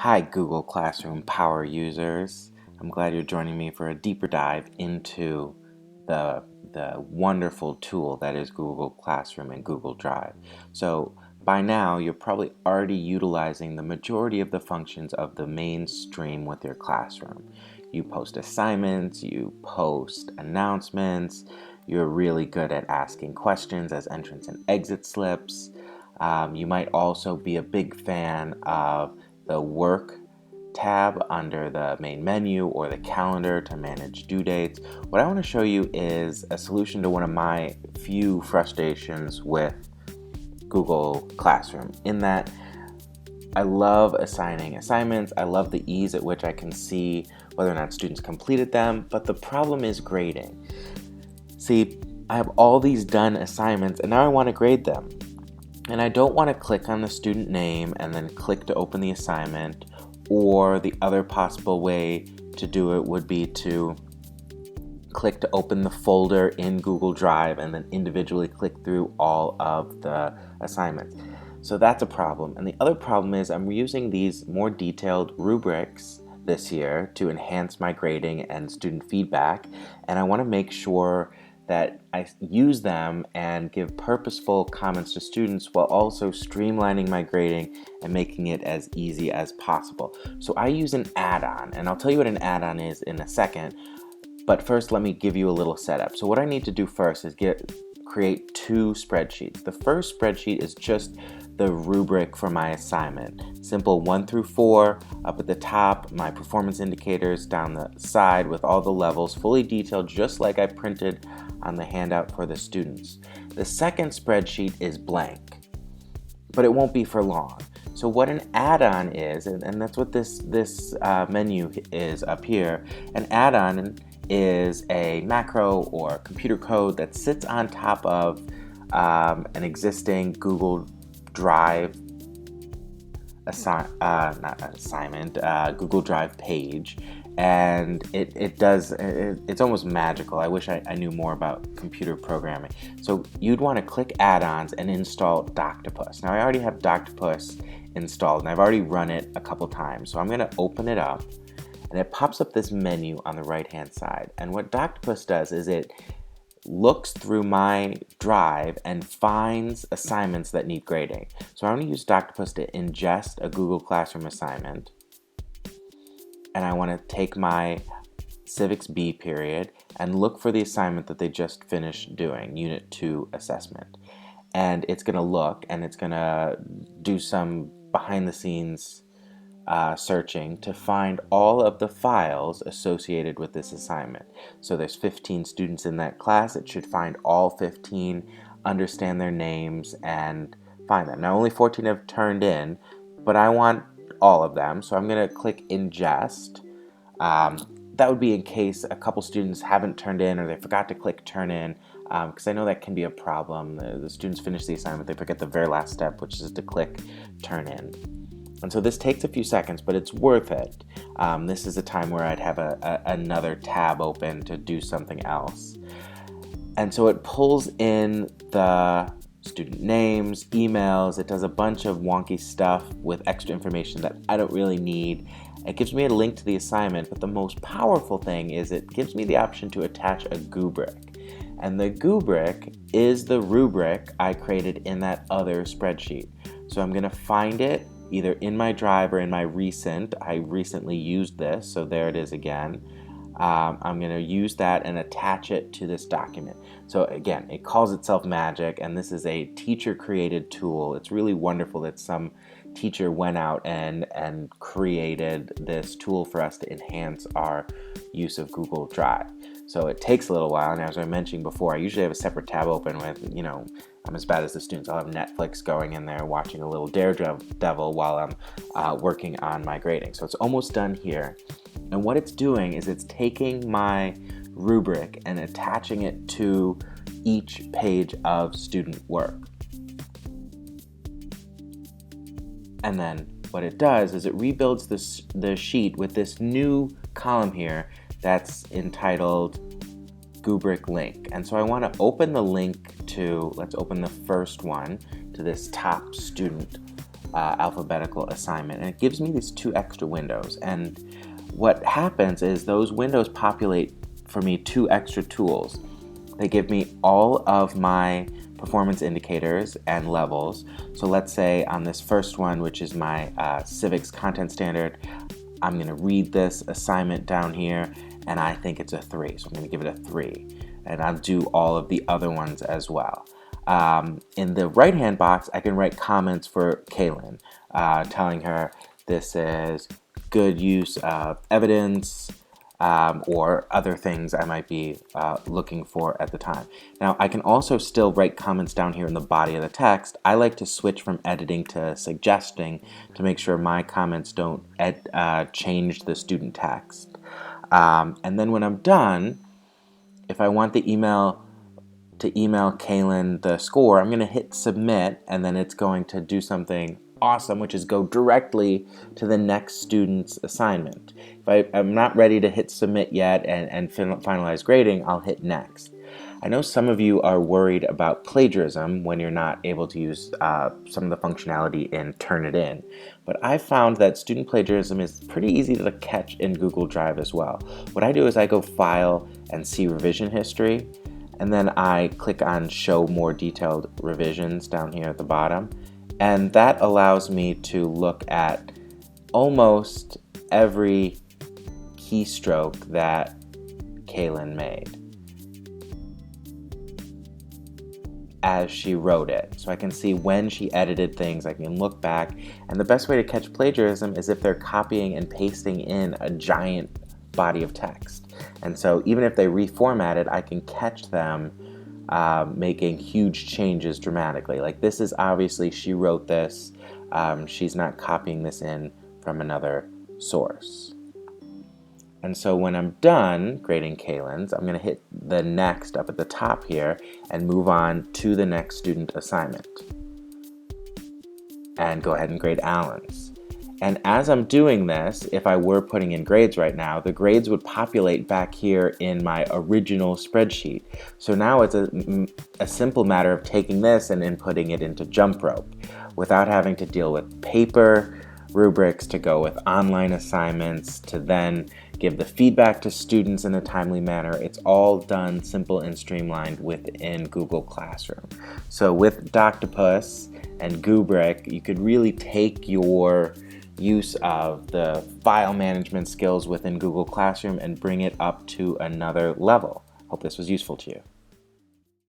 Hi, Google Classroom power users. I'm glad you're joining me for a deeper dive into the, the wonderful tool that is Google Classroom and Google Drive. So, by now, you're probably already utilizing the majority of the functions of the mainstream with your classroom. You post assignments, you post announcements, you're really good at asking questions as entrance and exit slips. You might also be a big fan of the Work tab under the main menu or the calendar to manage due dates. What I want to show you is a solution to one of my few frustrations with Google Classroom, in that I love assigning assignments. I love the ease at which I can see whether or not students completed them, but the problem is grading. See, I have all these done assignments and now I want to grade them. And I don't want to click on the student name and then click to open the assignment, or the other possible way to do it would be to click to open the folder in Google Drive and then individually click through all of the assignments. So that's a problem. And the other problem is I'm using these more detailed rubrics this year to enhance my grading and student feedback, and I want to make sure that I use them and give purposeful comments to students while also streamlining my grading and making it as easy as possible. So I use an add-on, and I'll tell you what an add-on is in a second, but first let me give you a little setup. So what I need to do first is create two spreadsheets. The first spreadsheet is just the rubric for my assignment. Simple 1 through 4, up at the top, my performance indicators down the side with all the levels fully detailed, just like I printed on the handout for the students. The second spreadsheet is blank, but it won't be for long. So what an add-on is, and that's what this menu is up here, an add-on is a macro or computer code that sits on top of an existing Google Drive Google Drive page, and it's almost magical. I wish I knew more about computer programming. So you'd want to click add-ons and install Doctopus. Now I already have Doctopus installed and I've already run it a couple times. So I'm going to open it up, and it pops up this menu on the right hand side. And what Doctopus does is it looks through my drive and finds assignments that need grading. So I'm going to use Doctopus to ingest a Google Classroom assignment, and I want to take my Civics B period and look for the assignment that they just finished doing, Unit 2 assessment. And it's going to look, and it's going to do some behind the scenes searching to find all of the files associated with this assignment. So there's 15 students in that class. It should find all 15, understand their names, and find them. Now only 14 have turned in, but I want all of them. So I'm going to click ingest. That would be in case a couple students haven't turned in or they forgot to click turn in, because I know that can be a problem. The students finish the assignment, they forget the very last step, which is to click turn in. And so this takes a few seconds, but it's worth it. This is a time where I'd have another tab open to do something else. And so it pulls in the student names, emails. It does a bunch of wonky stuff with extra information that I don't really need. It gives me a link to the assignment, but the most powerful thing is it gives me the option to attach a Goobric. And the Goobric is the rubric I created in that other spreadsheet. So I'm going to find it either in my drive or in my recent. I recently used this, so there it is again. I'm going to use that and attach it to this document. So again, it calls itself Magic, and this is a teacher-created tool. It's really wonderful that some teacher went out and created this tool for us to enhance our use of Google Drive. So it takes a little while, and as I mentioned before, I usually have a separate tab open with, I'm as bad as the students. I'll have Netflix going in there, watching a little Daredevil while I'm working on my grading. So it's almost done here. And what it's doing is it's taking my rubric and attaching it to each page of student work. And then what it does is it rebuilds the sheet with this new column here that's entitled Goobric link. And so I want to open the link to, let's open the first one, to this top student alphabetical assignment, and it gives me these 2 extra windows. And what happens is those windows populate for me 2 extra tools. They give me all of my performance indicators and levels. So let's say on this first one, which is my civics content standard, I'm going to read this assignment down here, and I think it's a 3. So I'm going to give it a 3. And I'll do all of the other ones as well. In the right-hand box, I can write comments for Kaylin, telling her this is good use of evidence, or other things I might be looking for at the time. Now, I can also still write comments down here in the body of the text. I like to switch from editing to suggesting to make sure my comments don't change the student text. And then when I'm done, if I want the email to email Kaylin the score, I'm going to hit submit, and then it's going to do something awesome, which is go directly to the next student's assignment. If I'm not ready to hit submit yet and finalize grading, I'll hit next. I know some of you are worried about plagiarism when you're not able to use some of the functionality in Turnitin, but I found that student plagiarism is pretty easy to catch in Google Drive as well. What I do is I go File and See Revision History, and then I click on Show More Detailed Revisions down here at the bottom, and that allows me to look at almost every keystroke that Kaylin made as she wrote it. So I can see when she edited things, I can look back, and the best way to catch plagiarism is if they're copying and pasting in a giant body of text. And so even if they reformat it, I can catch them making huge changes dramatically. Like this is obviously, she wrote this, she's not copying this in from another source. And so when I'm done grading Kaylin's, I'm going to hit the next up at the top here and move on to the next student assignment. And go ahead and grade Alan's. And as I'm doing this, if I were putting in grades right now, the grades would populate back here in my original spreadsheet. So now it's a simple matter of taking this and inputting it into JumpRope without having to deal with paper rubrics, to go with online assignments, to then give the feedback to students in a timely manner. It's all done simple and streamlined within Google Classroom. So with Doctopus and Goobrick, you could really take your use of the file management skills within Google Classroom and bring it up to another level. Hope this was useful to you.